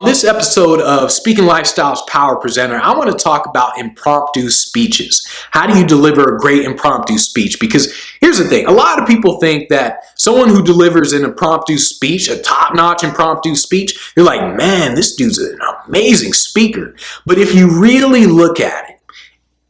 This episode of Speaking Lifestyles Power Presenter, I want to talk about impromptu speeches. How do you deliver a great impromptu speech? Because here's the thing, a lot of people think that someone who delivers an impromptu speech, a top-notch impromptu speech, you're like, man, this dude's an amazing speaker. But if you really look at it,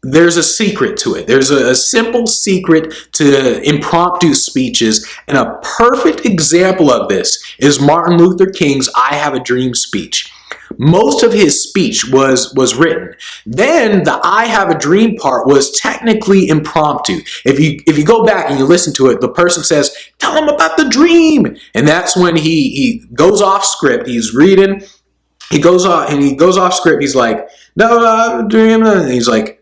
there's a secret to it. There's a simple secret to impromptu speeches, and a perfect example of this is Martin Luther King's I Have a Dream speech. Most of his speech was written. Then the I Have a Dream part was technically impromptu. If you go back and you listen to it, the person says, tell him about the dream. And that's when he goes off script. He's reading. He goes off script. He's like, no, I have a dream. And he's like,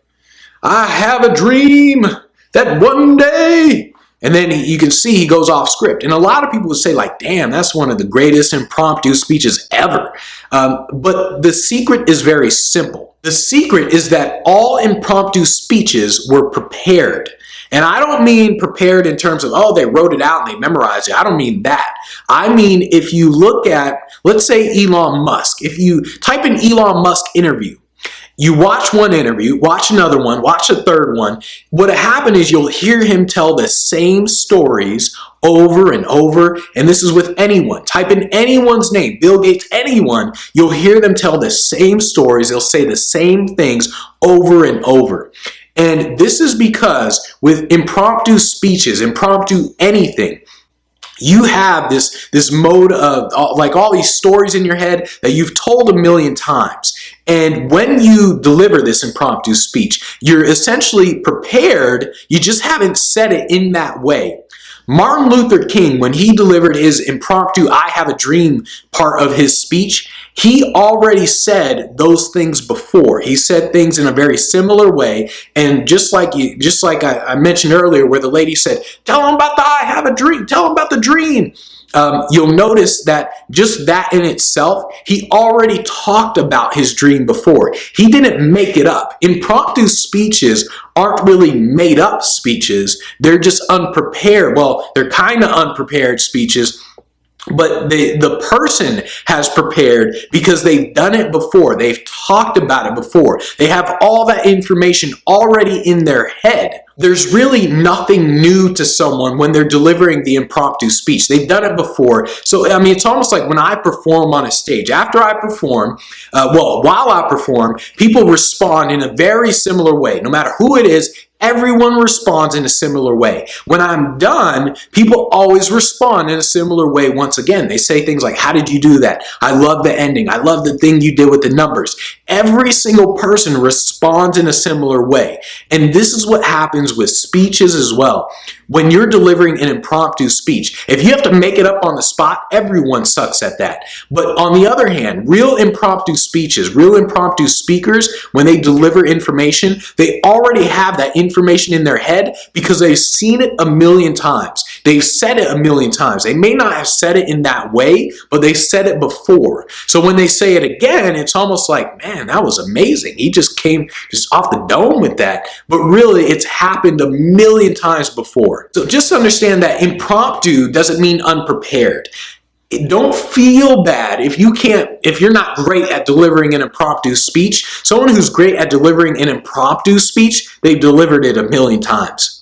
I have a dream that one day, and then you can see he goes off script. And a lot of people would say like, damn, that's one of the greatest impromptu speeches ever. But the secret is very simple. The secret is that all impromptu speeches were prepared. And I don't mean prepared in terms of, oh, they wrote it out and they memorized it. I don't mean that. I mean, if you look at, let's say Elon Musk, if you type in Elon Musk interview, you watch one interview, watch another one, watch a third one. What'll happen is you'll hear him tell the same stories over and over. And this is with anyone. Type in anyone's name, Bill Gates, anyone. You'll hear them tell the same stories. They'll say the same things over and over. And this is because with impromptu speeches, impromptu anything, you have this mode of like all these stories in your head that you've told a million times. And when you deliver this impromptu speech, you're essentially prepared. You just haven't said it in that way. Martin Luther King, when he delivered his impromptu I Have a Dream part of his speech, he already said those things before. He said things in a very similar way. And just like I mentioned earlier, where the lady said, tell him about the I have a dream, tell him about the dream. You'll notice that just that in itself, he already talked about his dream before. He didn't make it up. Impromptu speeches aren't really made up speeches. They're just unprepared. Well, they're kind of unprepared speeches. But the person has prepared because they've done it before. They've talked about it before. They have all that information already in their head. There's really nothing new to someone when they're delivering the impromptu speech. They've done it before. So, I mean, it's almost like when I perform on a stage. After I perform, while I perform, people respond in a very similar way. No matter who it is, everyone responds in a similar way. When I'm done, people always respond in a similar way once again. They say things like, how did you do that? I love the ending. I love the thing you did with the numbers. Every single person responds in a similar way. And this is what happens with speeches as well. When you're delivering an impromptu speech, if you have to make it up on the spot, everyone sucks at that. But on the other hand, real impromptu speeches, real impromptu speakers, when they deliver information, they already have that information in their head because they've seen it a million times. They've said it a million times. They may not have said it in that way, but they said it before. So when they say it again, it's almost like, man, that was amazing. He just came just off the dome with that. But really, it's happened a million times before. So just understand that impromptu doesn't mean unprepared. Don't feel bad if you're not great at delivering an impromptu speech. Someone who's great at delivering an impromptu speech, they've delivered it a million times.